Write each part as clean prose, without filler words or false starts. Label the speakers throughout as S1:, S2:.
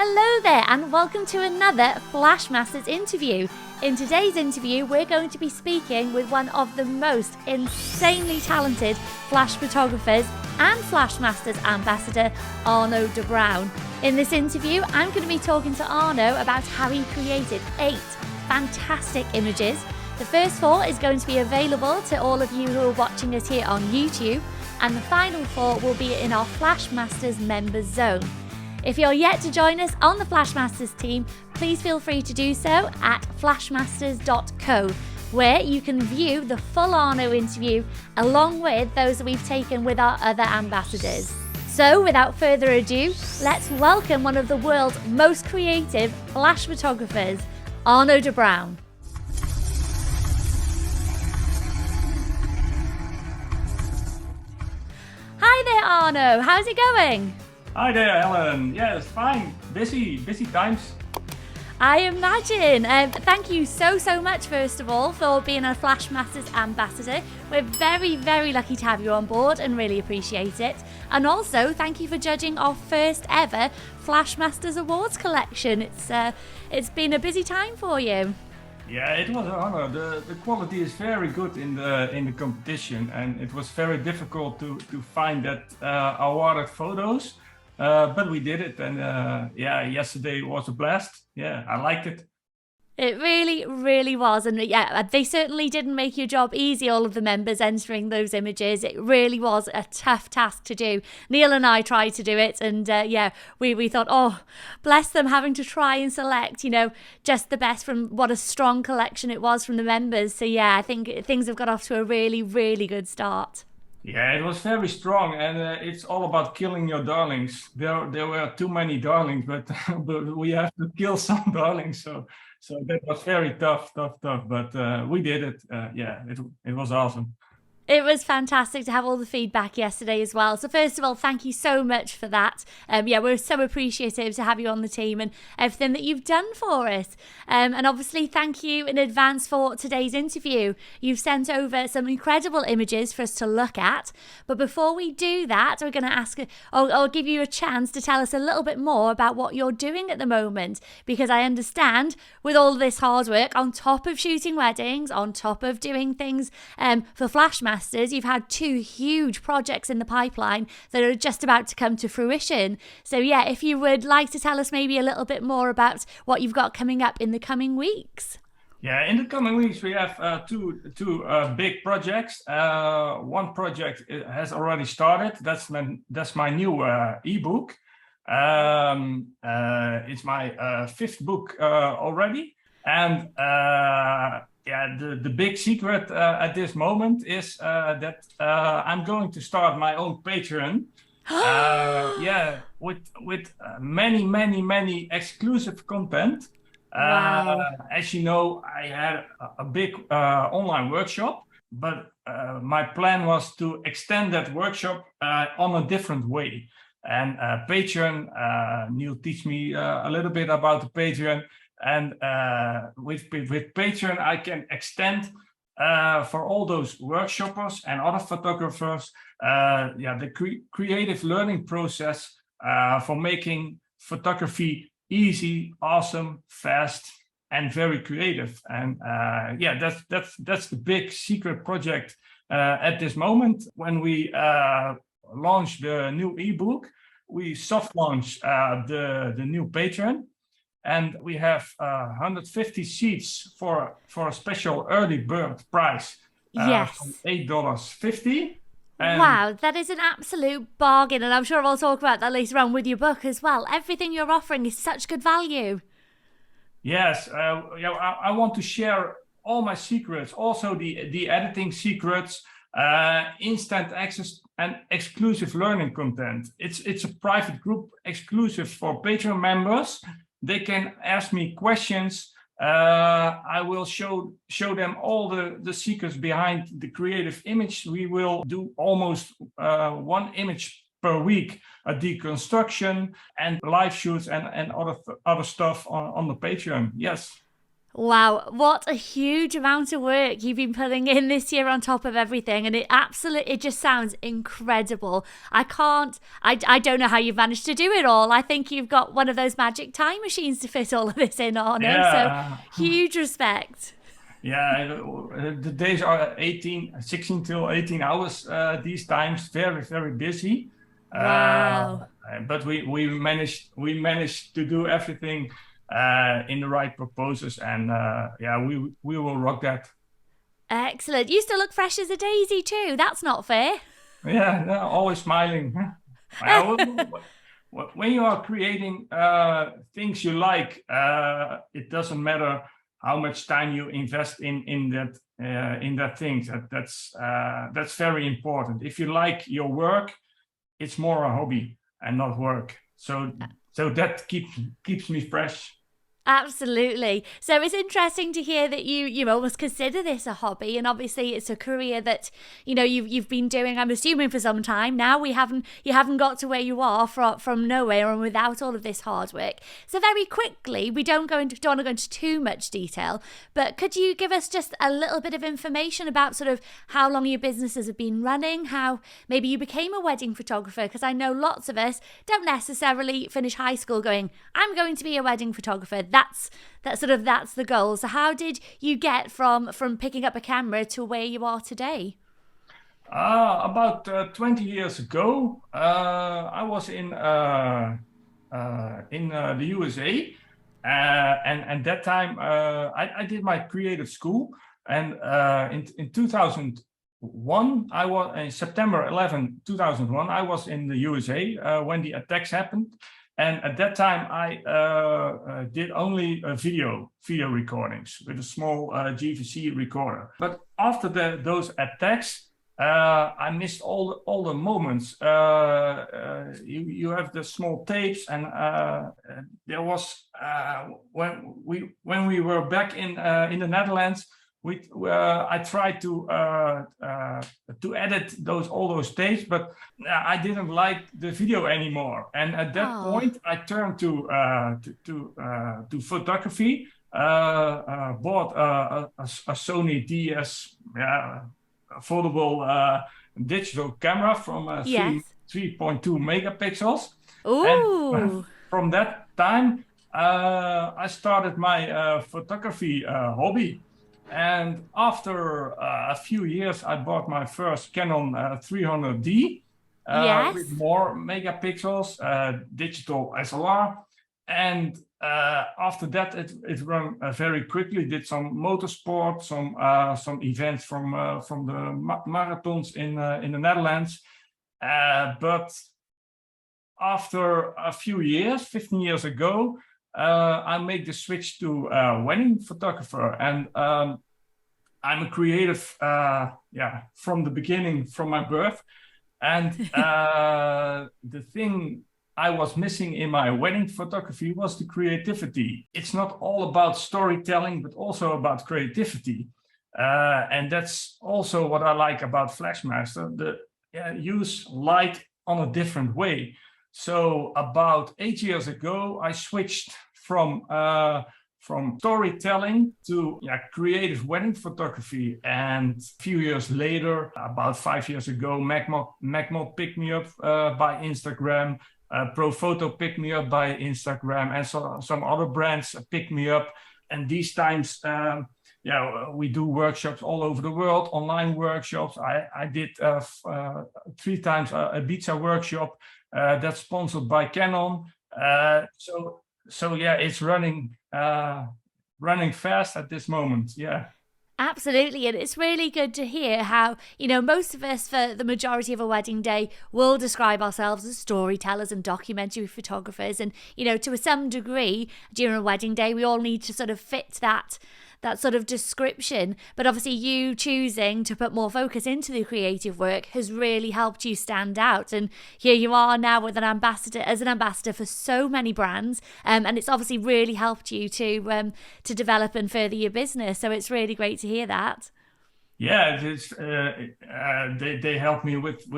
S1: Hello there and welcome to another Flash Masters interview. In today's interview, we're going to be speaking with one of the most insanely talented Flash photographers and Flash Masters ambassador, Arno de Bruijn. In this interview, I'm going to be talking to Arno about how he created 8 fantastic images. The first 4 is going to be available to all of you who are watching us here on YouTube, and the final 4 will be in our Flash Masters members zone. If you're yet to join us on the Flash Masters team, please feel free to do so at flashmasters.co, where you can view the full Arno interview along with those that we've taken with our other ambassadors. So without further ado, let's welcome one of the world's most creative Flash photographers, Arno de Bruijn. Hi there, Arno. How's it going?
S2: Hi there, Helen. Yes, fine. Busy times.
S1: I imagine. Thank you so much, first of all, for being a Flash Masters ambassador. We're very lucky to have you on board and really appreciate it. And also, thank you for judging our first ever Flash Masters Awards collection. It's been a busy time for you.
S2: Yeah, it was an honor. The quality is very good in the competition, and it was very difficult to find that awarded photos. But we did it, and yesterday was a blast. Yeah, I liked it.
S1: It really was, and yeah, they certainly didn't make your job easy, all of the members entering those images. It really was a tough task to do. Neil and I tried to do it, and we thought, oh, bless them, having to try and select, just the best from what a strong collection it was from the members. So yeah, I think things have got off to a really good start.
S2: Yeah, it was very strong, and it's all about killing your darlings. There were too many darlings, but we have to kill some darlings. So that was very tough. But we did it. It was awesome.
S1: It was fantastic to have all the feedback yesterday as well. So first of all, thank you so much for that. We're so appreciative to have you on the team and everything that you've done for us. And obviously, thank you in advance for today's interview. You've sent over some incredible images for us to look at. But before we do that, we're going to ask, I'll give you a chance to tell us a little bit more about what you're doing at the moment. Because I understand with all this hard work, on top of shooting weddings, on top of doing things for Flash Masters, you've had 2 huge projects in the pipeline that are just about to come to fruition. So yeah, if you would like to tell us maybe a little bit more about what you've got coming up in the coming weeks.
S2: Yeah, in the coming weeks we have two big projects. One project has already started. That's my new ebook. It's my 5th book already, and the big secret at this moment is that I'm going to start my own Patreon. With many exclusive content.
S1: Wow.
S2: As you know, I had a big online workshop, but my plan was to extend that workshop on a different way. And Patreon, Neil teach me a little bit about the Patreon. And with Patreon, I can extend for all those workshoppers and other photographers, the creative learning process for making photography easy, awesome, fast, and very creative. And that's the big secret project at this moment. When we launch the new ebook, we soft launch the new Patreon. And we have 150 seats for a special early bird price.
S1: Yes.
S2: From $8.50.
S1: Wow, that is an absolute bargain. And I'm sure we'll talk about that later on with your book as well. Everything you're offering is such good value.
S2: Yes, I want to share all my secrets, also the editing secrets, instant access and exclusive learning content. It's a private group exclusive for Patreon members. They can ask me questions. I will show them all the secrets behind the creative image. We will do almost 1 image per week, a deconstruction and live shoots and other stuff on the Patreon. Yes.
S1: Wow, what a huge amount of work you've been putting in this year on top of everything. And it just sounds incredible. I don't know how you've managed to do it all. I think you've got one of those magic time machines to fit all of this in, Arno. So
S2: Yeah.
S1: huge respect.
S2: Yeah, the days are 16 till 18 hours these times, very, very busy.
S1: Wow.
S2: But we managed to do everything in the right proposals, and yeah, we will rock that.
S1: Excellent. You still look fresh as a daisy too. That's not fair.
S2: Yeah, no, always smiling. Well, when you are creating things you like, it doesn't matter how much time you invest in that thing. That's very important. If you like your work, it's more a hobby and not work. So that keeps me fresh.
S1: Absolutely. So it's interesting to hear that you almost consider this a hobby, and obviously it's a career that you've been doing, I'm assuming, for some time now. You haven't got to where you are from nowhere and without all of this hard work. So very quickly, we don't want to go into too much detail, but could you give us just a little bit of information about sort of how long your businesses have been running, how maybe you became a wedding photographer? Because I know lots of us don't necessarily finish high school going, I'm going to be a wedding photographer. That's the goal. So how did you get from picking up a camera to where you are today?
S2: About 20 years ago, I was in the USA, and that time I did my creative school, and in 2001, I was in September 2001. I was in the USA when the attacks happened. And at that time, I did only video recordings with a small GVC recorder. But after those attacks, I missed all the moments. You have the small tapes, and there was when we were back in the Netherlands. I tried to edit all those tapes, but I didn't like the video anymore. And at that point, I turned to photography. Bought a Sony DS foldable digital camera from 3.2 megapixels.
S1: Ooh!
S2: And from that time, I started my photography hobby. And after a few years, I bought my first Canon 300D with more megapixels, digital SLR. And after that, it ran very quickly. Did some motorsport, some events from the marathons in the Netherlands. But after a few years, 15 years ago, I made the switch to wedding photographer, and I'm a creative, from the beginning, from my birth. And the thing I was missing in my wedding photography was the creativity. It's not all about storytelling, but also about creativity. And that's also what I like about Flashmaster, use light on a different way. So about 8 years ago, I switched from storytelling to creative wedding photography. And a few years later, about 5 years ago, MagMod picked me up by Instagram. Profoto picked me up by Instagram, and some other brands picked me up. And these times, we do workshops all over the world, online workshops. I did 3 times a Ibiza workshop that's sponsored by Canon. So it's running fast at this moment. Yeah.
S1: Absolutely, and it's really good to hear how, most of us, for the majority of a wedding day, will describe ourselves as storytellers and documentary photographers. And, to some degree, during a wedding day, we all need to sort of fit that sort of description. But obviously you choosing to put more focus into the creative work has really helped you stand out. And here you are now with an ambassador for so many brands. And it's obviously really helped you to develop and further your business. So it's really great to hear that.
S2: Yeah, they help me with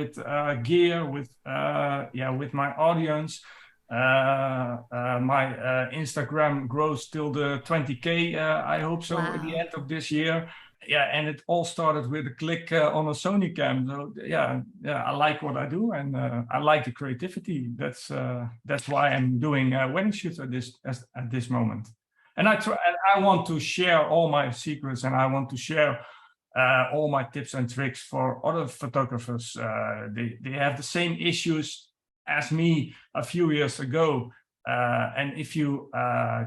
S2: gear, with my audience. My Instagram grows till the 20K, I hope so, at the end of this year. Yeah, and it all started with a click on a Sony cam. So yeah, I like what I do, and I like the creativity. That's why I'm doing wedding shoots at this moment. And I want to share all my secrets, and I want to share all my tips and tricks for other photographers. They have the same issues as me a few years ago. And if you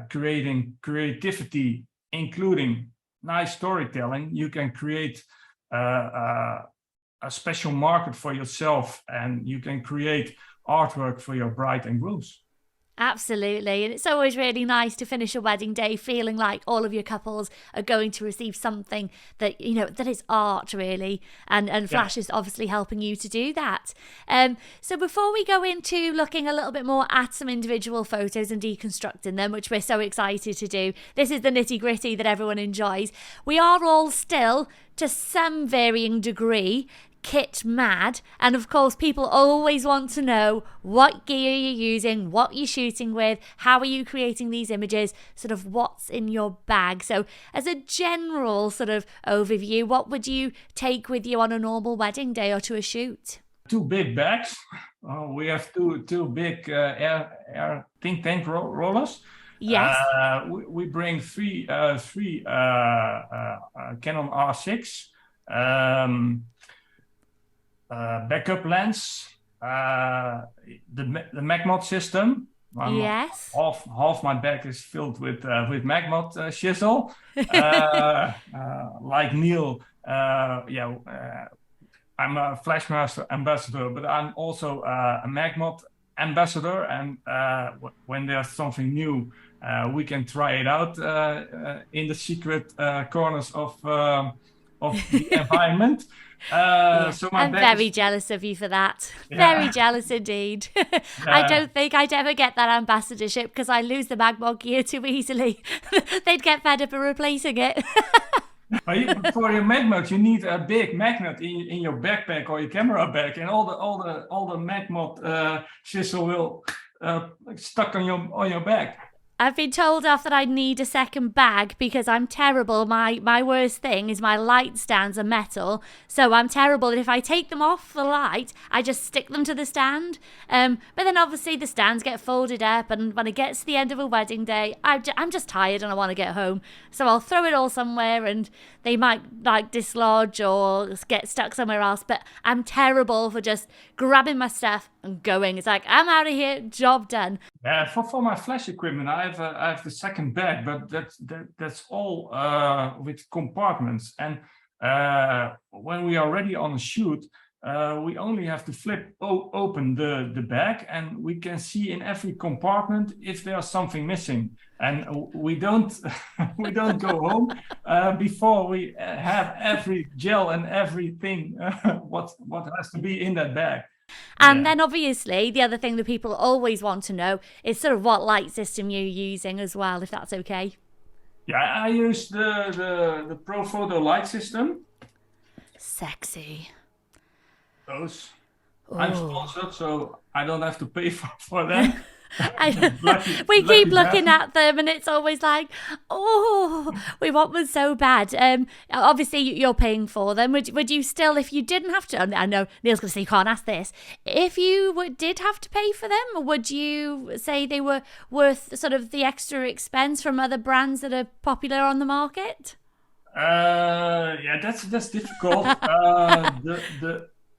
S2: creating creativity, including nice storytelling, you can create a special market for yourself, and you can create artwork for your bride and grooms.
S1: Absolutely. And it's always really nice to finish a wedding day feeling like all of your couples are going to receive something that, you know, that is art, really. And Flash is obviously helping you to do that. So before we go into looking a little bit more at some individual photos and deconstructing them, which we're so excited to do, this is the nitty gritty that everyone enjoys. We are all still, to some varying degree, kit mad, and of course people always want to know what gear you're using, what you're shooting with, how are you creating these images, sort of what's in your bag. So as a general sort of overview, what would you take with you on a normal wedding day or to a shoot?
S2: 2 big bags. We have two big air think tank rollers.
S1: Yes.
S2: We bring three Canon R6. Backup lens, the MagMod system.
S1: Yes.
S2: Half my bag is filled with MagMod chisel. Like Neil, I'm a Flashmaster ambassador, but I'm also a MagMod ambassador. And when there's something new, we can try it out in the secret corners of the environment. So I'm
S1: very jealous of you for that.
S2: Yeah.
S1: Very jealous indeed. I don't think I'd ever get that ambassadorship because I lose the MagMod gear too easily. They'd get fed up of replacing it.
S2: For your MagMod, you need a big magnet in your backpack or your camera bag, and all the MagMod chisel will stuck on your bag.
S1: I've been told off that I need a second bag because I'm terrible. My worst thing is my light stands are metal, so I'm terrible. If I take them off the light, I just stick them to the stand. But then obviously the stands get folded up, and when it gets to the end of a wedding day, I'm just tired and I want to get home. So I'll throw it all somewhere, and they might like dislodge or get stuck somewhere else. But I'm terrible for just grabbing my stuff and going. It's like, I'm out of here, job done.
S2: For my flash equipment, I have the second bag, but that's all with compartments. And when we are ready on a shoot, we only have to flip open the bag, and we can see in every compartment if there's something missing. And we don't go home before we have every gel and everything what has to be in that bag.
S1: And then obviously the other thing that people always want to know is sort of what light system you're using as well, if that's okay.
S2: Yeah, I use the Profoto light system.
S1: Sexy.
S2: Those. I'm sponsored, so I don't have to pay for them.
S1: We keep looking at them, and it's always like, oh, we want them so bad. Obviously you're paying for them. Would you still, if you didn't have to, I know Neil's going to say you can't ask this, if you did have to pay for them, would you say they were worth sort of the extra expense from other brands that are popular on the market?
S2: That's difficult.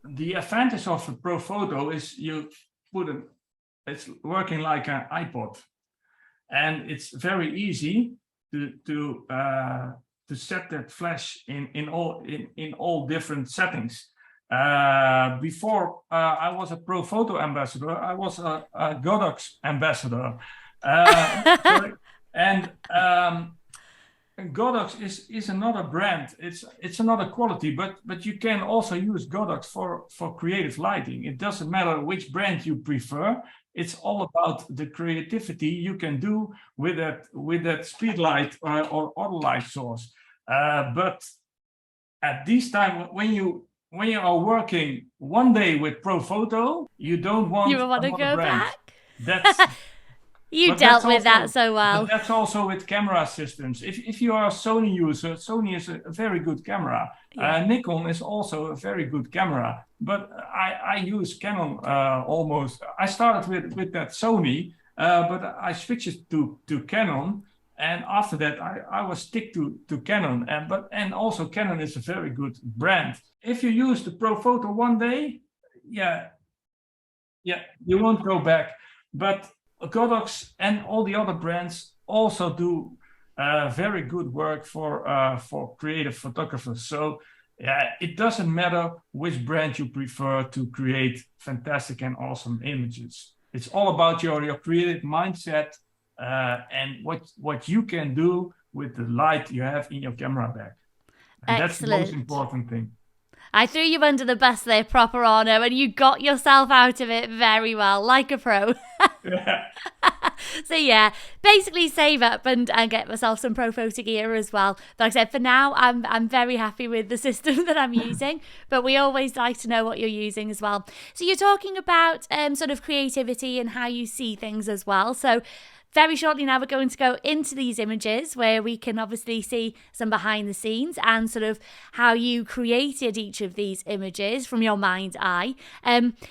S2: The advantage of the Profoto is you put it's working like an iPod, and it's very easy to set that flash in all different settings. Before I was a Profoto ambassador, I was a Godox ambassador, and Godox is another brand. It's another quality, but you can also use Godox for creative lighting. It doesn't matter which brand you prefer. It's all about the creativity you can do with that speed light or other light source. But at this time, when you are working one day with Profoto, you don't want
S1: to go
S2: brand.
S1: back.
S2: That's
S1: You
S2: but
S1: dealt
S2: that's
S1: with that
S2: also
S1: so well.
S2: but that's also with camera systems. If you are a Sony user, Sony is a very good camera.
S1: Yeah.
S2: Nikon is also a very good camera. But I use Canon almost. I started with that Sony, but I switched it to Canon. And after that, I was stick to Canon. And also Canon is a very good brand. If you use the Profoto one day, yeah, you won't go back. But Godox and all the other brands also do very good work for creative photographers. So yeah, it doesn't matter which brand you prefer to create fantastic and awesome images. It's all about your creative mindset and what you can do with the light you have in your camera bag. And that's the most important thing.
S1: I threw you under the bus there, proper Arno, and you got yourself out of it very well, like a pro.
S2: Yeah.
S1: So yeah, basically save up and get myself some Profoto gear as well. But like I said, for now, I'm very happy with the system that I'm using. But we always like to know what you're using as well. So you're talking about sort of creativity and how you see things as well. So very shortly now, we're going to go into these images where we can obviously see some behind the scenes and sort of how you created each of these images from your mind's eye.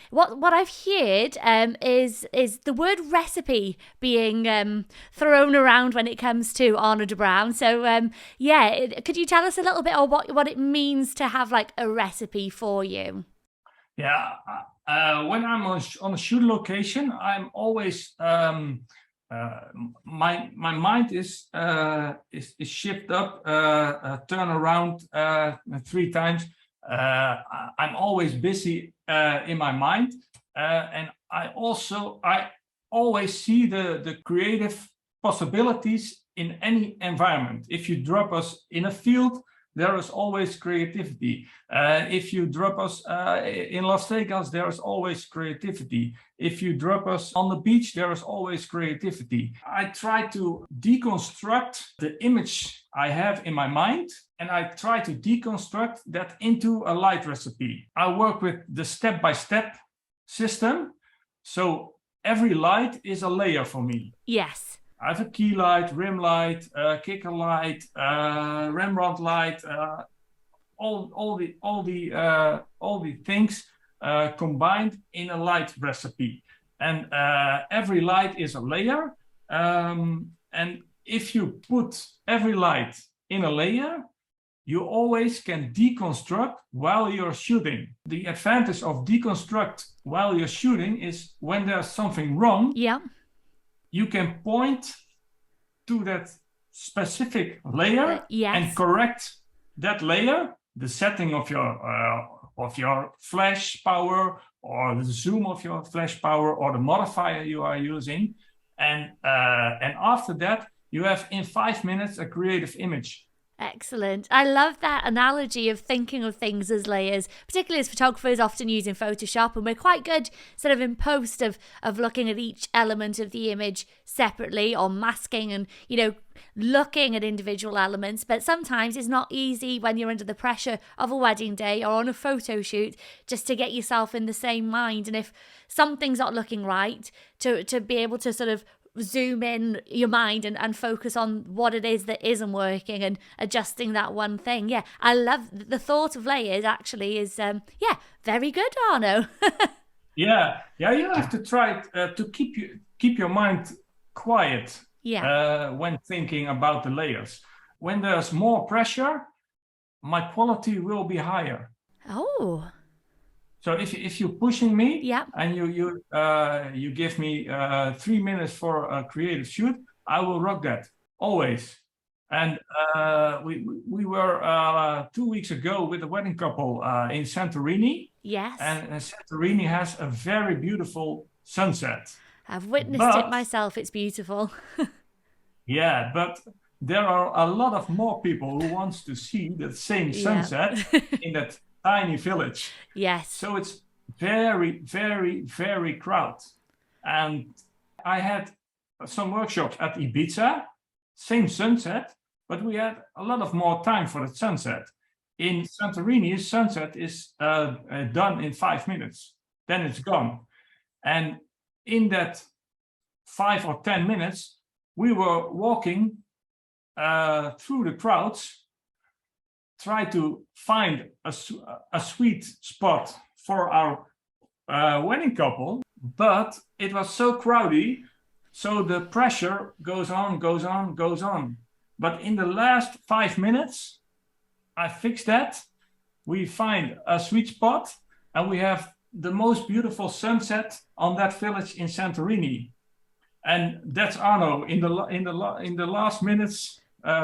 S1: What I've heard is the word recipe being thrown around when it comes to Arno de Bruijn. So could you tell us a little bit of what it means to have like a recipe for you?
S2: Yeah, when I'm on a shoot location, I'm always my mind is shift up, turn around 3 times. I'm always busy in my mind, and I always see the creative possibilities in any environment. If you drop us in a field, there is always creativity. If you drop us in Las Vegas, there is always creativity. If you drop us on the beach, there is always creativity. I try to deconstruct the image I have in my mind, and I try to deconstruct that into a light recipe. I work with the step-by-step system. So every light is a layer for me.
S1: Yes.
S2: I have a key light, rim light, kicker light, Rembrandt light, all the things combined in a light recipe. And every light is a layer. And if you put every light in a layer, you always can deconstruct while you're shooting. The advantage of deconstruct while you're shooting is when there's something wrong.
S1: Yeah.
S2: You can point to that specific layer
S1: yes.
S2: and correct that layer, the setting of your flash power or the zoom of your flash power or the modifier you are using. And after that, you have in 5 minutes a creative image.
S1: Excellent. I love that analogy of thinking of things as layers, particularly as photographers often using Photoshop, and we're quite good sort of in post of looking at each element of the image separately or masking and, looking at individual elements. But sometimes it's not easy when you're under the pressure of a wedding day or on a photo shoot just to get yourself in the same mind. And if something's not looking right, to be able to sort of zoom in your mind and focus on what it is that isn't working and adjusting that one thing. Yeah, I love the thought of layers actually is, very good, Arno.
S2: Yeah, you have to try to keep your mind quiet when thinking about the layers. When there's more pressure, my quality will be higher.
S1: Oh.
S2: So if you're pushing me and you give me 3 minutes for a creative shoot, I will rock that always. And we were 2 weeks ago with a wedding couple in Santorini.
S1: Yes.
S2: And Santorini has a very beautiful sunset.
S1: I've witnessed it myself. It's beautiful.
S2: Yeah, but there are a lot of more people who wants to see the same sunset in that tiny village.
S1: Yes.
S2: So it's very, very, very crowded. And I had some workshops at Ibiza, same sunset, but we had a lot of more time for the sunset. In Santorini, sunset is done in 5 minutes. Then it's gone. And in that 5 or 10 minutes, we were walking through the crowds, try to find a sweet spot for our wedding couple, but it was so crowded, so the pressure goes on. But in the last 5 minutes, I fixed that. We find a sweet spot, and we have the most beautiful sunset on that village in Santorini. And that's Arno in the last minutes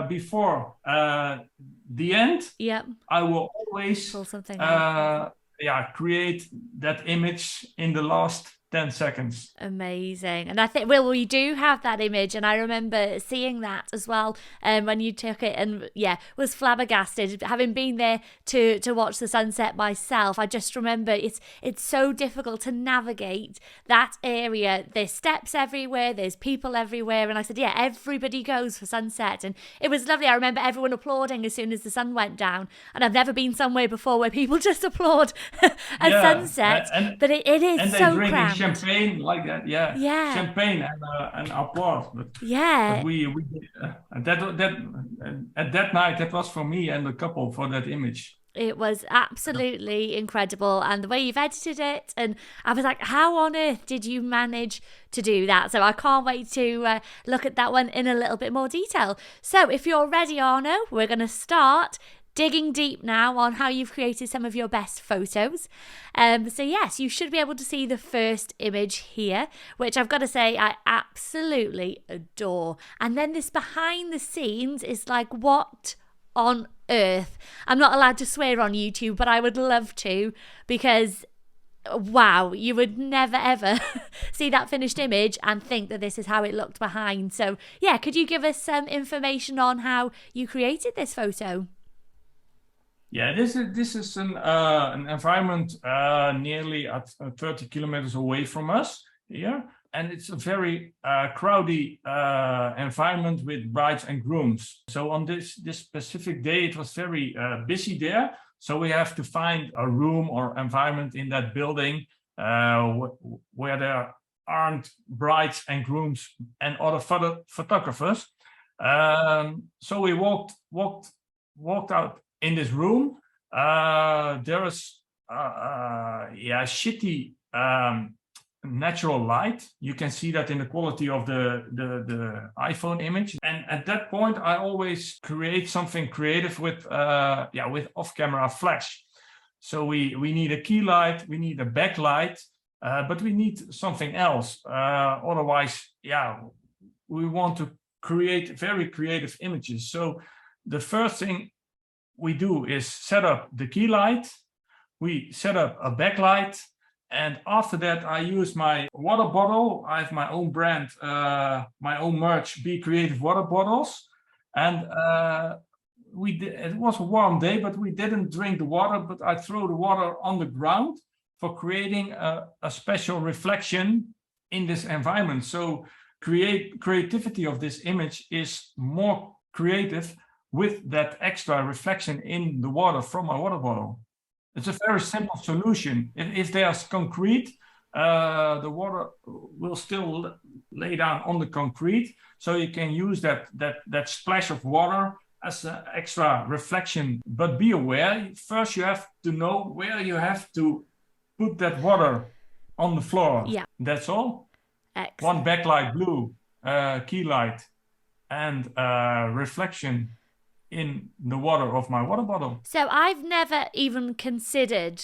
S2: before the end.
S1: Yep.
S2: I will always
S1: Pull something
S2: create that image in the last 10 seconds.
S1: Amazing. And I think, Will, we do have that image, and I remember seeing that as well when you took it, and was flabbergasted. Having been there to watch the sunset myself, I just remember it's so difficult to navigate that area. There's steps everywhere, there's people everywhere, and I said, everybody goes for sunset, and it was lovely. I remember everyone applauding as soon as the sun went down, and I've never been somewhere before where people just applaud at sunset, but it is
S2: and
S1: so
S2: they
S1: cramped.
S2: Champagne like that, champagne and applause. But we at that night, that was for me and the couple for that image.
S1: It was absolutely incredible, and the way you've edited it, and I was like, how on earth did you manage to do that? So I can't wait to look at that one in a little bit more detail. So if you're ready, Arno, we're going to start digging deep now on how you've created some of your best photos. So yes, you should be able to see the first image here, which I've got to say I absolutely adore. And then this behind the scenes is like, what on earth? I'm not allowed to swear on YouTube, but I would love to, because wow, you would never ever see that finished image and think that this is how it looked behind. So could you give us some information on how you created this photo?
S2: Yeah, this is an environment nearly at 30 kilometers away from us here, and it's a very crowded environment with brides and grooms. So on this specific day, it was very busy there. So we have to find a room or environment in that building where there aren't brides and grooms and other photographers. So we walked out. In this room, there is shitty natural light. You can see that in the quality of the iPhone image. And at that point, I always create something creative with off-camera flash. So we need a key light, we need a backlight, but we need something else. Otherwise, we want to create very creative images. So the first thing we do is set up the key light, we set up a backlight, and after that I use my water bottle. I have my own brand, my own merch, Be Creative water bottles, and it was a warm day, but we didn't drink the water, but I throw the water on the ground for creating a special reflection in this environment. So creativity of this image is more creative with that extra reflection in the water from my water bottle. It's a very simple solution. If there's concrete, the water will still lay down on the concrete, so you can use that splash of water as an extra reflection. But be aware, first you have to know where you have to put that water on the floor.
S1: Yeah.
S2: That's all.
S1: Excellent.
S2: One backlight blue, key light, and reflection in the water of my water bottle.
S1: So I've never even considered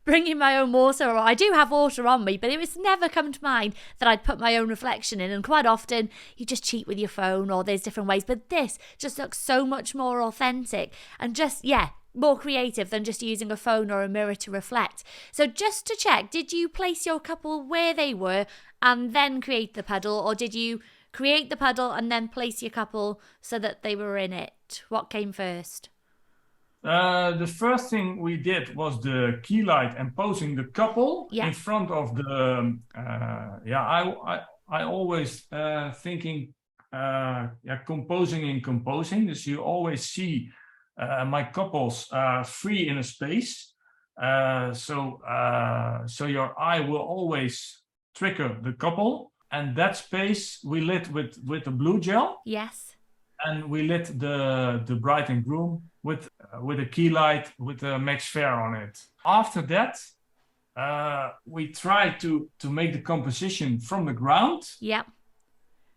S1: bringing my own water, or I do have water on me, but it was never come to mind that I'd put my own reflection in. And quite often you just cheat with your phone, or there's different ways, but this just looks so much more authentic and just more creative than just using a phone or a mirror to reflect. So just to check, did you place your couple where they were and then create the puddle, or did you create the puddle and then place your couple so that they were in it? What came first?
S2: The first thing we did was the key light and posing the couple in front of the. I always thinking composing in composing. So you always see my couples free in a space. So your eye will always trigger the couple. and that space we lit with the blue gel.
S1: Yes.
S2: And we lit the bride and groom with a key light with a max fair on it. After that, we tried to make the composition from the ground.
S1: Yep.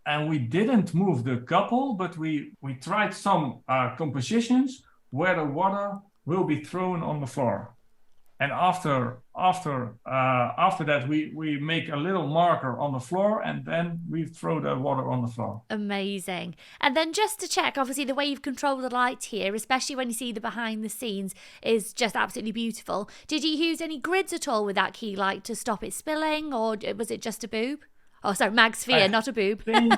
S2: And we didn't move the couple, but we tried some compositions where the water will be thrown on the floor. And after that, we make a little marker on the floor, and then we throw the water on the floor.
S1: Amazing. And then just to check, obviously the way you've controlled the light here, especially when you see the behind the scenes, is just absolutely beautiful. Did you use any grids at all with that key light to stop it spilling, or was it just a boob? Oh, sorry, mag sphere, not a boob.
S2: We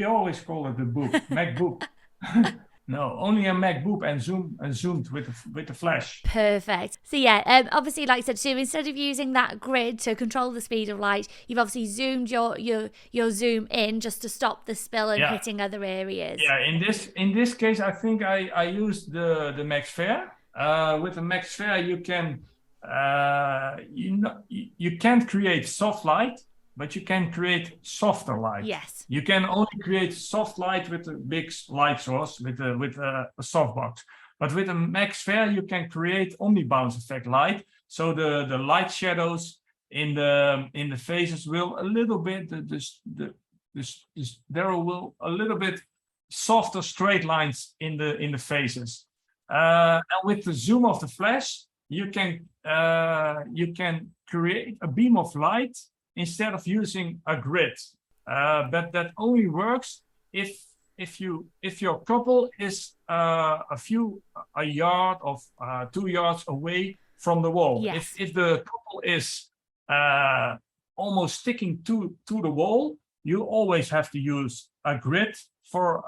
S2: always call it the boob, mag boob. No, only a Mac boob and zoomed with the flash.
S1: Perfect. So yeah, obviously, like I said, so instead of using that grid to control the speed of light, you've obviously zoomed your zoom in just to stop the spill and hitting other areas.
S2: Yeah, in this case, I think I used the max fair. With the max fair, you can you can't create soft light, but you can create softer light.
S1: Yes.
S2: You can only create soft light with a big light source, with a softbox. But with a max fair, you can create omnibounce effect light. So the light shadows in the faces will a little bit there will a little bit softer straight lines in the faces. And with the zoom of the flash, you can create a beam of light instead of using a grid. But that only works if your couple is a yard of 2 yards away from the wall.
S1: Yes.
S2: If the couple is almost sticking to the wall, you always have to use a grid for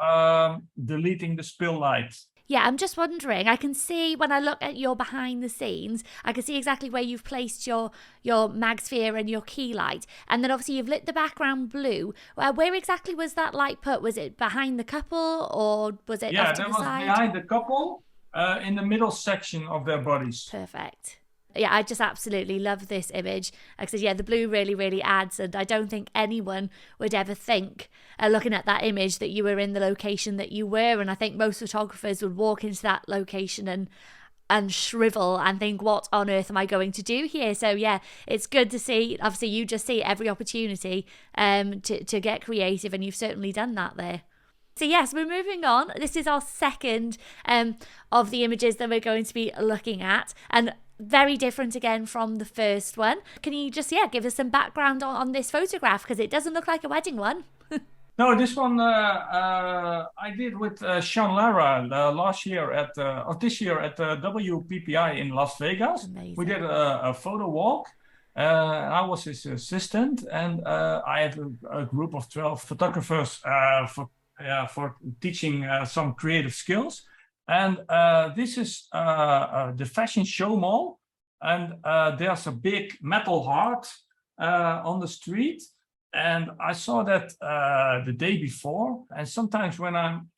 S2: deleting the spill light.
S1: Yeah, I'm just wondering, I can see when I look at your behind the scenes, I can see exactly where you've placed your mag sphere and your key light. And then obviously you've lit the background blue. Where exactly was that light put? Was it behind the couple or was it off to the side?
S2: Yeah, that was behind the couple in the middle section of their bodies.
S1: Perfect. Yeah, I just absolutely love this image. Like I said, yeah, the blue really, really adds, and I don't think anyone would ever think, looking at that image, that you were in the location that you were. And I think most photographers would walk into that location and shrivel and think, what on earth am I going to do here? So yeah, it's good to see. Obviously, you just see every opportunity to get creative, and you've certainly done that there. So yes, we're moving on. This is our second of the images that we're going to be looking at, and very different again from the first one. Can you just give us some background on this photograph, because it doesn't look like a wedding one?
S2: No, this one I did with Sean Lara this year at the WPPI in Las Vegas.
S1: Amazing.
S2: We did a photo walk. I was his assistant, and I had a group of 12 photographers for teaching some creative skills. And this is the fashion show mall, and there's a big metal heart on the street. And I saw that the day before. And sometimes when I'm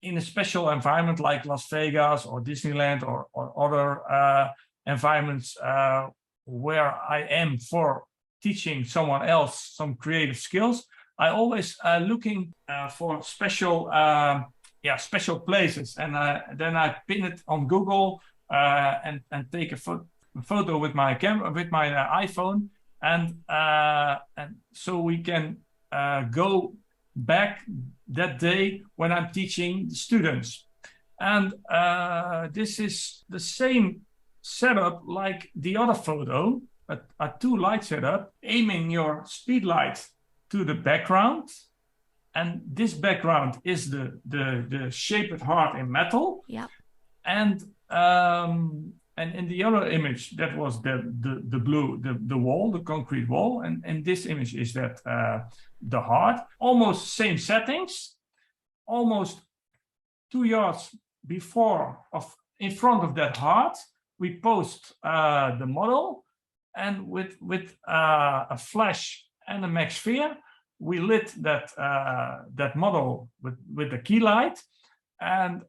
S2: in a special environment like Las Vegas or Disneyland or other environments where I am for teaching someone else some creative skills, I always looking for special places, and then I pin it on Google and take a photo with my camera, with my iPhone, and so we can go back that day when I'm teaching students. And this is the same setup like the other photo, a 2-light setup, aiming your speed light to the background. And this background is the shaped heart in metal.
S1: Yeah.
S2: And in the other image, that was the blue, the wall, the concrete wall. And in this image is that the heart. Almost same settings. Almost 2 yards in front of that heart, we post the model, and with a flash and a max sphere, we lit that model with the key light, and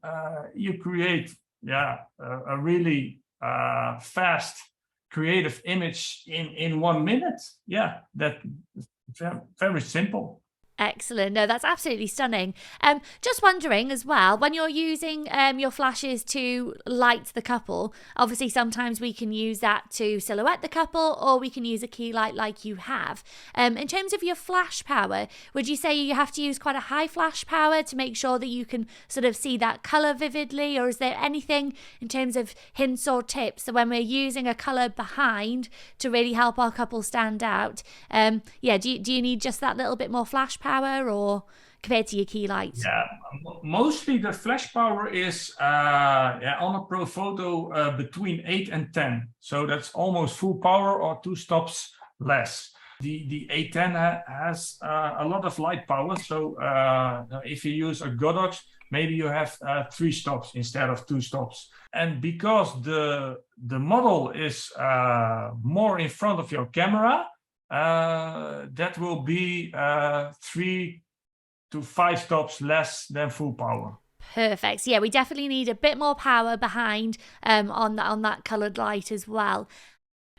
S2: you create a really fast creative image in 1 minute. Yeah, that very simple.
S1: Excellent. No, that's absolutely stunning. Just wondering as well, when you're using your flashes to light the couple, obviously sometimes we can use that to silhouette the couple, or we can use a key light like you have. In terms of your flash power, would you say you have to use quite a high flash power to make sure that you can sort of see that colour vividly, or is there anything in terms of hints or tips that when we're using a colour behind to really help our couple stand out? Do you need just that little bit more flash power, or compared to your key lights?
S2: Yeah, mostly the flash power is on a Profoto between 8 and 10. So that's almost full power or 2 stops less. The A10 has a lot of light power. So if you use a Godox, maybe you have 3 stops instead of 2 stops. And because the model is more in front of your camera, that will be 3 to 5 stops less than full power.
S1: Perfect. So yeah, we definitely need a bit more power behind on that coloured light as well.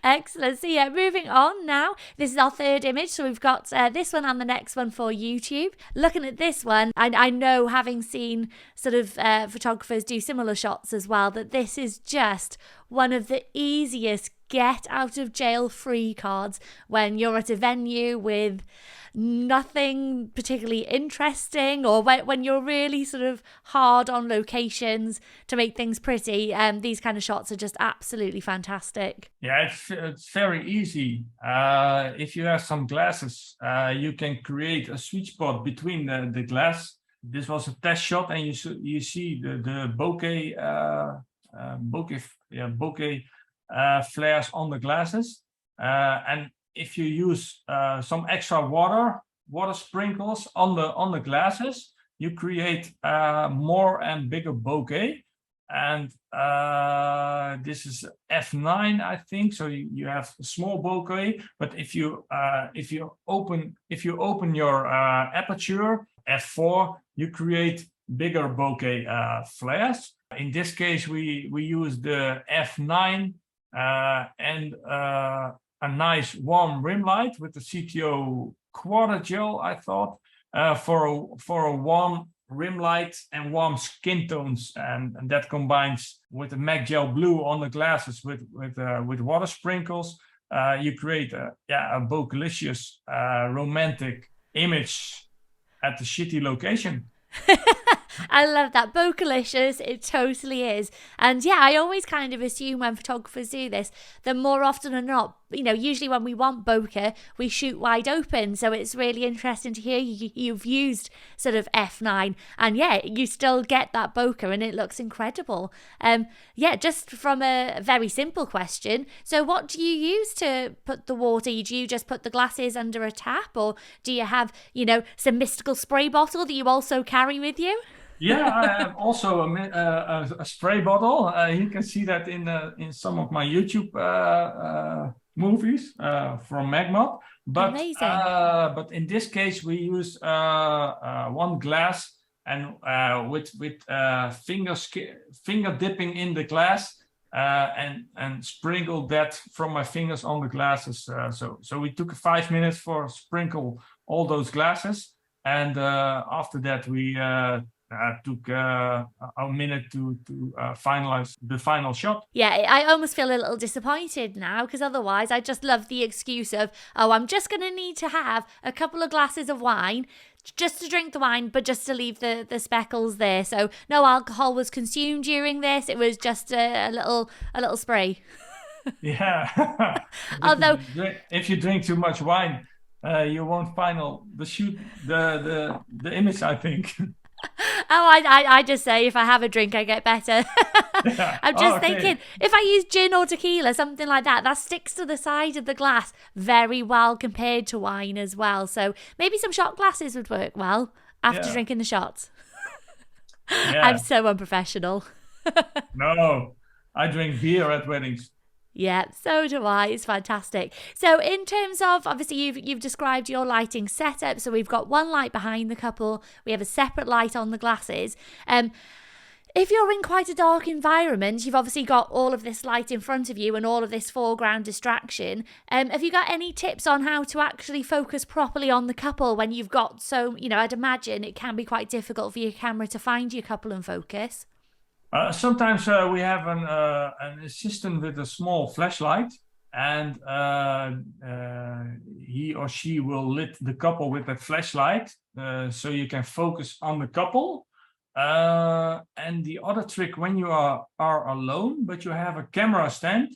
S1: Excellent. So yeah, moving on now. This is our third image. So we've got this one and the next one for YouTube. Looking at this one, I know, having seen sort of photographers do similar shots as well, that this is just one of the easiest get out of jail free cards when you're at a venue with nothing particularly interesting, or when you're really sort of hard on locations to make things pretty. These kind of shots are just absolutely fantastic.
S2: Yeah, it's very easy. If you have some glasses, you can create a sweet spot between the glass. This was a test shot, and you see the bokeh flares on the glasses, and if you use some extra water sprinkles on the glasses, you create more and bigger bokeh. And this is F9, I think. So you have a small bokeh, but if you open your aperture F4, you create bigger bokeh flares. In this case, we use the F9 and a nice warm rim light with the CTO quarter gel, I thought, for a warm rim light and warm skin tones, and that combines with the Mag Gel blue on the glasses with water sprinkles. You create a bokelicious romantic image at the shitty location.
S1: I love that. Bokelicious, it totally is. And yeah, I always kind of assume when photographers do this that more often than not, usually when we want bokeh, we shoot wide open. So it's really interesting to hear you've used sort of F9, and yeah, you still get that bokeh and it looks incredible. Just from a very simple question. So what do you use to put the water? Do you just put the glasses under a tap, or do you have, some mystical spray bottle that you also carry with you?
S2: Yeah, I have also a spray bottle. You can see that in some of my YouTube movies from MagMod. But
S1: amazing.
S2: But in this case, we use one glass and with finger dipping in the glass and sprinkle that from my fingers on the glasses. So we took 5 minutes for sprinkle all those glasses, and after that we took a minute to finalize the final shot.
S1: Yeah, I almost feel a little disappointed now, because otherwise I just love the excuse of, I'm just going to need to have a couple of glasses of wine just to drink the wine, but just to leave the speckles there. So no alcohol was consumed during this. It was just a little spray.
S2: Yeah.
S1: Although
S2: if you drink too much wine, you won't the image, I think.
S1: I just say if I have a drink, I get better. I'm just thinking, if I use gin or tequila, something like that sticks to the side of the glass very well compared to wine as well. So maybe some shot glasses would work well after drinking the shots. Yeah. I'm so unprofessional.
S2: No, I drink beer at weddings.
S1: Yeah, so do I. It's fantastic. So in terms of, obviously you've described your lighting setup. So we've got one light behind the couple. We have a separate light on the glasses. If you're in quite a dark environment, you've obviously got all of this light in front of you and all of this foreground distraction. Have you got any tips on how to actually focus properly on the couple when you've got I'd imagine it can be quite difficult for your camera to find your couple and focus.
S2: Sometimes we have an assistant with a small flashlight, and he or she will lit the couple with that flashlight, so you can focus on the couple. And the other trick, when you are alone, but you have a camera stand,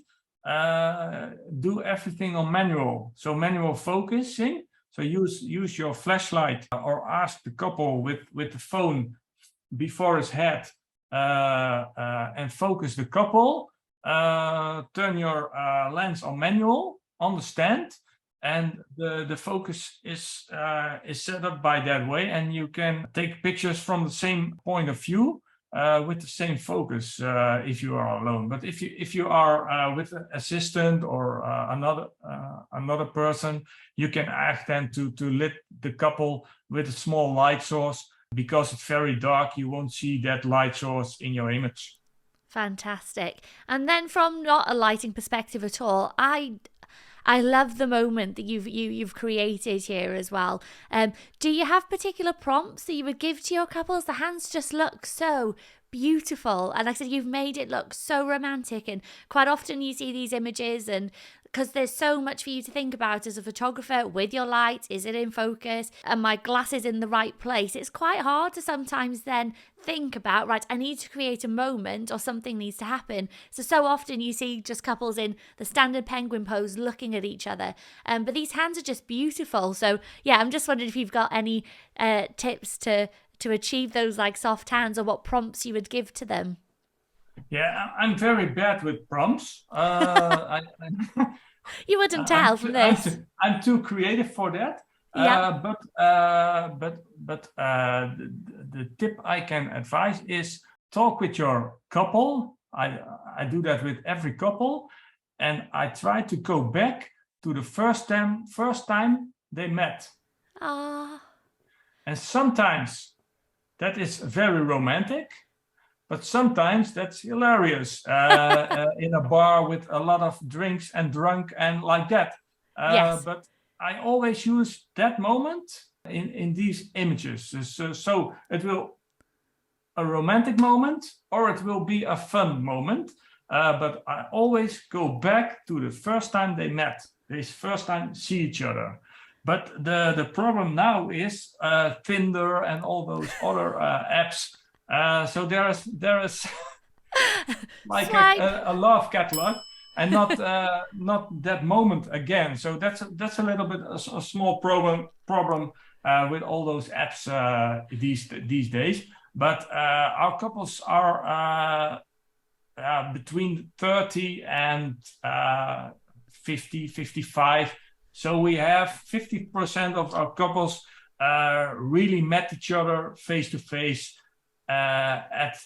S2: do everything on manual. So manual focusing. So use your flashlight, or ask the couple with the phone before his head, and focus the couple. Turn your lens on manual on the stand, and the focus is set up by that way, and you can take pictures from the same point of view with the same focus if you are alone. But if you are with an assistant or another person, you can ask them to lit the couple with a small light source. Because it's very dark, you won't see that light source in your image.
S1: Fantastic. And then from not a lighting perspective at all, I love the moment that you've created here as well. Do you have particular prompts that you would give to your couples? The hands just look so beautiful, and like I said, you've made it look so romantic. And quite often you see these images, and because there's so much for you to think about as a photographer with your light, is it in focus, and my glass is in the right place, it's quite hard to sometimes then think about, right, I need to create a moment or something needs to happen. So often you see just couples in the standard penguin pose looking at each other, but these hands are just beautiful. So yeah, I'm just wondering if you've got any tips to achieve those like soft hands, or what prompts you would give to them.
S2: Yeah, I'm very bad with prompts.
S1: You wouldn't tell from this.
S2: I'm too creative for that.
S1: Yeah.
S2: But the tip I can advise is talk with your couple. I do that with every couple, and I try to go back to the first time they met.
S1: Ah.
S2: And sometimes that is very romantic, but sometimes that's hilarious in a bar with a lot of drinks and drunk and like that.
S1: Yes.
S2: But I always use that moment in these images. So it will a romantic moment, or it will be a fun moment. But I always go back to the first time they met. This first time see each other. But the problem now is Tinder and all those other apps. So there is like a love catalog, and not that moment again. So that's a little bit a small problem with all those apps these days. But our couples are between 30 and 50, 55. So we have 50% of our couples really met each other face to face at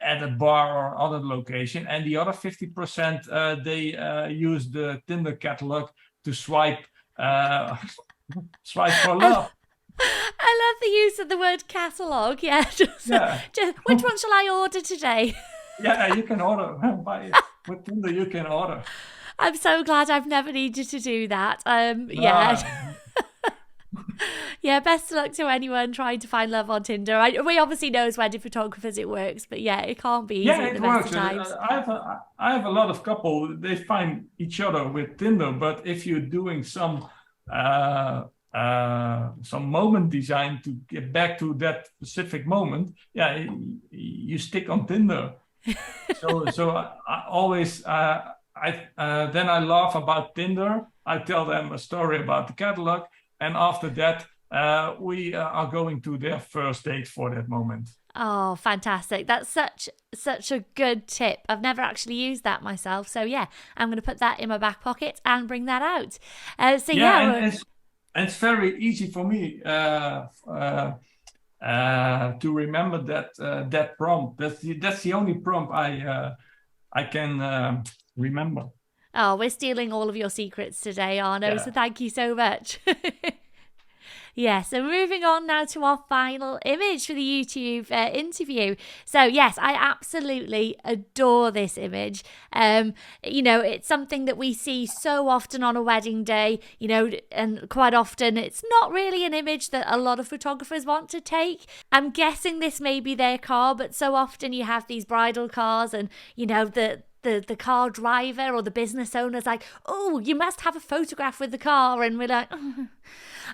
S2: a bar or other location, and the other 50% they use the Tinder catalog to swipe for love.
S1: I love the use of the word catalog. Yeah, just which one shall I order today?
S2: Yeah, you can order with Tinder. You can order.
S1: I'm so glad I've never needed to do that. Yeah. Yeah, best of luck to anyone trying to find love on Tinder. We obviously know as wedding photographers it works, but yeah, it can't be easy at the best of times.
S2: I have a lot of couples, they find each other with Tinder, but if you're doing some moment design to get back to that specific moment, yeah, you stick on Tinder. So I always then I laugh about Tinder. I tell them a story about the catalog, and after that we are going to their first date for that moment.
S1: Oh, fantastic. That's such a good tip. I've never actually used that myself. So yeah, I'm going to put that in my back pocket and bring that out.
S2: And it's very easy for me to remember that prompt. That's the only prompt I can remember.
S1: Oh, we're stealing all of your secrets today, Arno. Yeah. So thank you so much. Yeah, so moving on now to our final image for the YouTube interview. So yes, I absolutely adore this image. It's something that we see so often on a wedding day, and quite often it's not really an image that a lot of photographers want to take. I'm guessing this may be their car, but so often you have these bridal cars and, the car driver or the business owner's like, oh, you must have a photograph with the car. And we're like,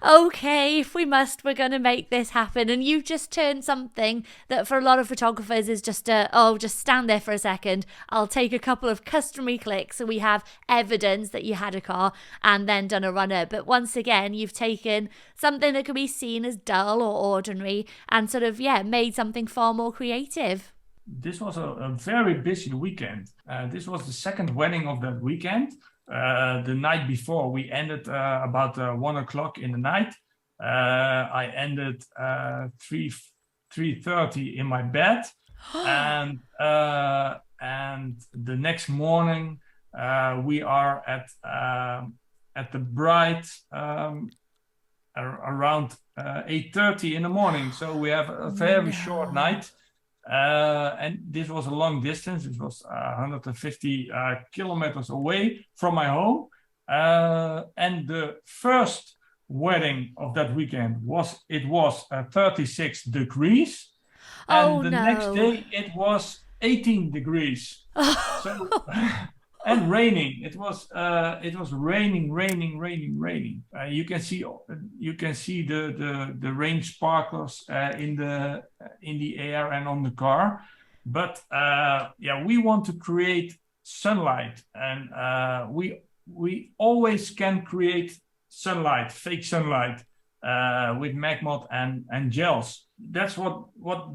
S1: okay, if we must, we're going to make this happen. And you've just turned something that for a lot of photographers is just just stand there for a second. I'll take a couple of customary clicks so we have evidence that you had a car and then done a runner. But once again, you've taken something that could be seen as dull or ordinary and sort of, made something far more creative.
S2: This was a very busy weekend. This was the second wedding of that weekend. The night before, we ended about 1 o'clock in the night. I ended 3:30 in my bed, and the next morning we are at the bride around 8:30 in the morning. So we have a very short night. And this was a long distance. It was 150 kilometers away from my home. And the first wedding of that weekend was 36 degrees. And next day it was 18 degrees. So and raining. It was raining. You can see the rain sparklers in the air and on the car. But we want to create sunlight, and we always can create sunlight, fake sunlight, with MagMod and gels. That's what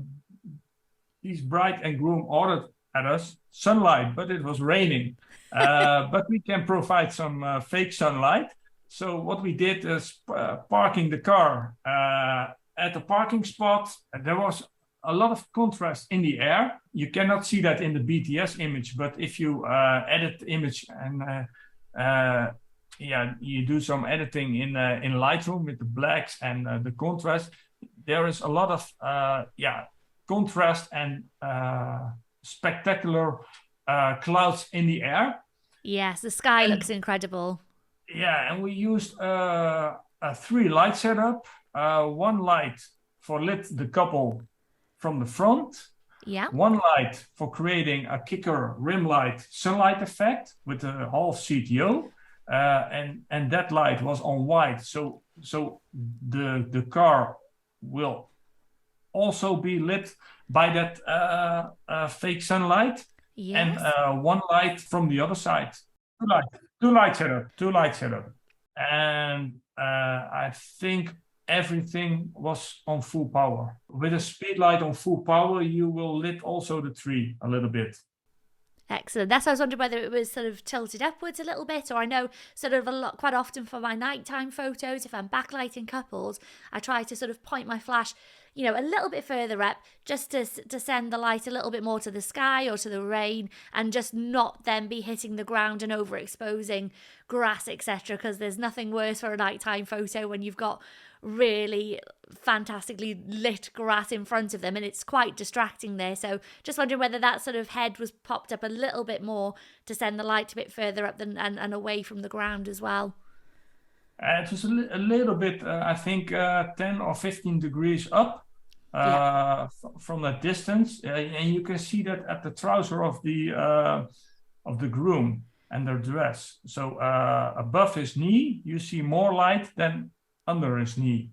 S2: these bride and groom ordered at us, sunlight, but it was raining. But we can provide some fake sunlight. So what we did is parking the car at the parking spot. There was a lot of contrast in the air. You cannot see that in the BTS image, but if you edit the image and you do some editing in Lightroom with the blacks and the contrast, there is a lot of contrast and spectacular clouds in the air.
S1: Yes, the sky looks incredible.
S2: Yeah, and we used a 3 light setup. One light for lit the couple from the front.
S1: Yeah.
S2: One light for creating a kicker rim light sunlight effect with a half CTO. And that light was on white. So the car will also be lit by that fake sunlight.
S1: Yes.
S2: And one light from the other side. Two light setup. And I think everything was on full power. With a speed light on full power, you will lit also the tree a little bit.
S1: Excellent. That's why I was wondering whether it was sort of tilted upwards a little bit, or I know sort of quite often for my nighttime photos, if I'm backlighting couples, I try to sort of point my flash, a little bit further up, just to send the light a little bit more to the sky or to the rain, and just not then be hitting the ground and overexposing grass, etc. Because there's nothing worse for a nighttime photo when you've got really fantastically lit grass in front of them, and it's quite distracting there. So just wondering whether that sort of head was popped up a little bit more to send the light a bit further up and away from the ground as well.
S2: It was a little bit, I think 10 or 15 degrees up from that distance, and you can see that at the trouser of the groom and their dress. So above his knee, you see more light than under his knee.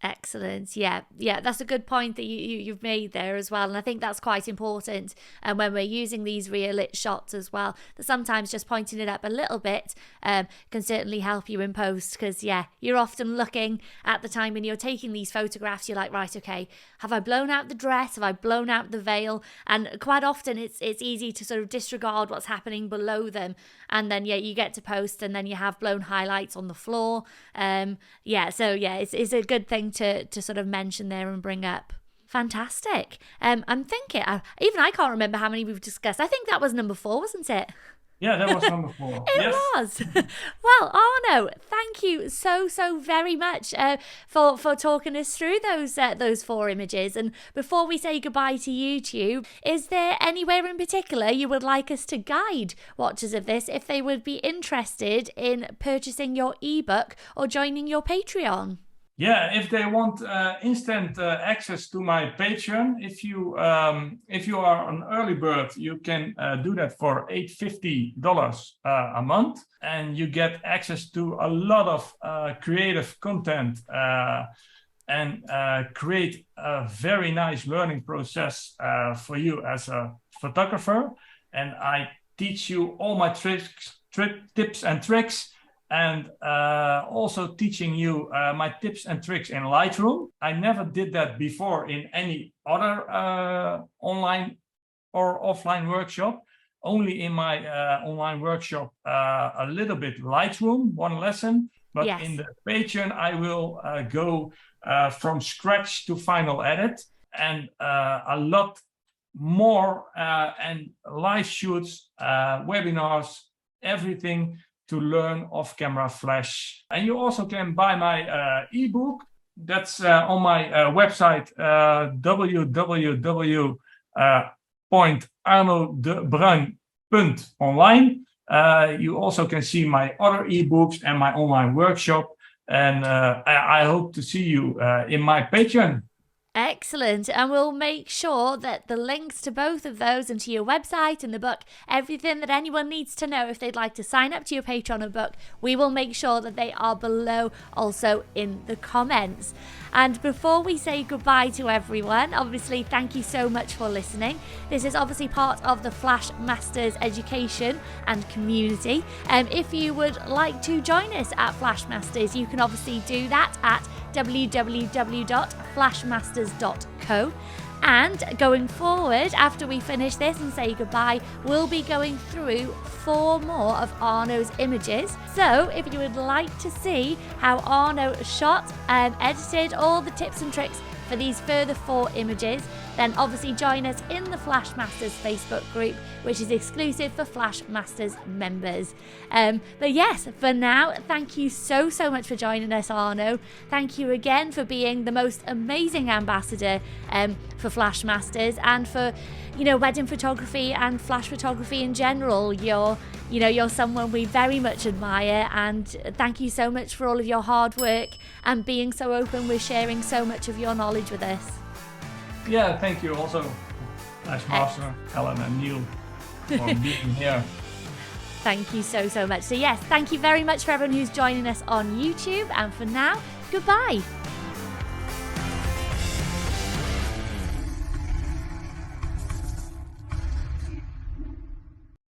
S1: Excellent. Yeah, that's a good point that you've made there as well. And I think that's quite important. And when we're using these rear lit shots as well, that sometimes just pointing it up a little bit can certainly help you in post. Because, you're often looking at the time when you're taking these photographs, you're like, right, okay, have I blown out the dress? Have I blown out the veil? And quite often it's easy to sort of disregard what's happening below them. And then, you get to post and then you have blown highlights on the floor. It's a good thing to sort of mention there and bring up. Fantastic. I'm thinking, even I can't remember how many we've discussed. I think that was number 4, wasn't it?
S2: Yeah, that was number 4.
S1: It
S2: Yes.
S1: was. Well, Arno, thank you so very much for talking us through those 4 images. And before we say goodbye to YouTube, is there anywhere in particular you would like us to guide watchers of this if they would be interested in purchasing your ebook or joining your Patreon?
S2: Yeah, if they want instant access to my Patreon, if you are an early bird, you can do that for $850 a month, and you get access to a lot of creative content and create a very nice learning process for you as a photographer. And I teach you all my tips and tricks. And also teaching you my tips and tricks in Lightroom. I never did that before in any other online or offline workshop. Only in my online workshop, a little bit Lightroom, 1 lesson. But
S1: Yes.
S2: in the Patreon, I will go from scratch to final edit, and a lot more and live shoots, webinars, everything to learn off-camera flash. And you also can buy my ebook. That's on my website, www.arnodebruijn.online. You also can see my other ebooks and my online workshop. And I hope to see you in my Patreon.
S1: Excellent. And we'll make sure that the links to both of those and to your website and the book, everything that anyone needs to know if they'd like to sign up to your Patreon or book, we will make sure that they are below also in the comments. And before we say goodbye to everyone, obviously, thank you so much for listening. This is obviously part of the Flash Masters education and community. If you would like to join us at Flash Masters, you can obviously do that at www.flashmasters.co. And going forward, after we finish this and say goodbye, we'll be going through 4 more of Arno's images. So if you would like to see how Arno shot and edited all the tips and tricks for these further 4 images, then obviously join us in the Flash Masters Facebook group, which is exclusive for Flash Masters members. But yes, for now, thank you so much for joining us, Arno. Thank you again for being the most amazing ambassador for Flash Masters and for, wedding photography and flash photography in general. You're someone we very much admire, and thank you so much for all of your hard work and being so open with sharing so much of your knowledge with us.
S2: Yeah, thank you also, Flash Master, Helen and Neil, for being here.
S1: Thank you so much. So yes, thank you very much for everyone who's joining us on YouTube. And for now, goodbye.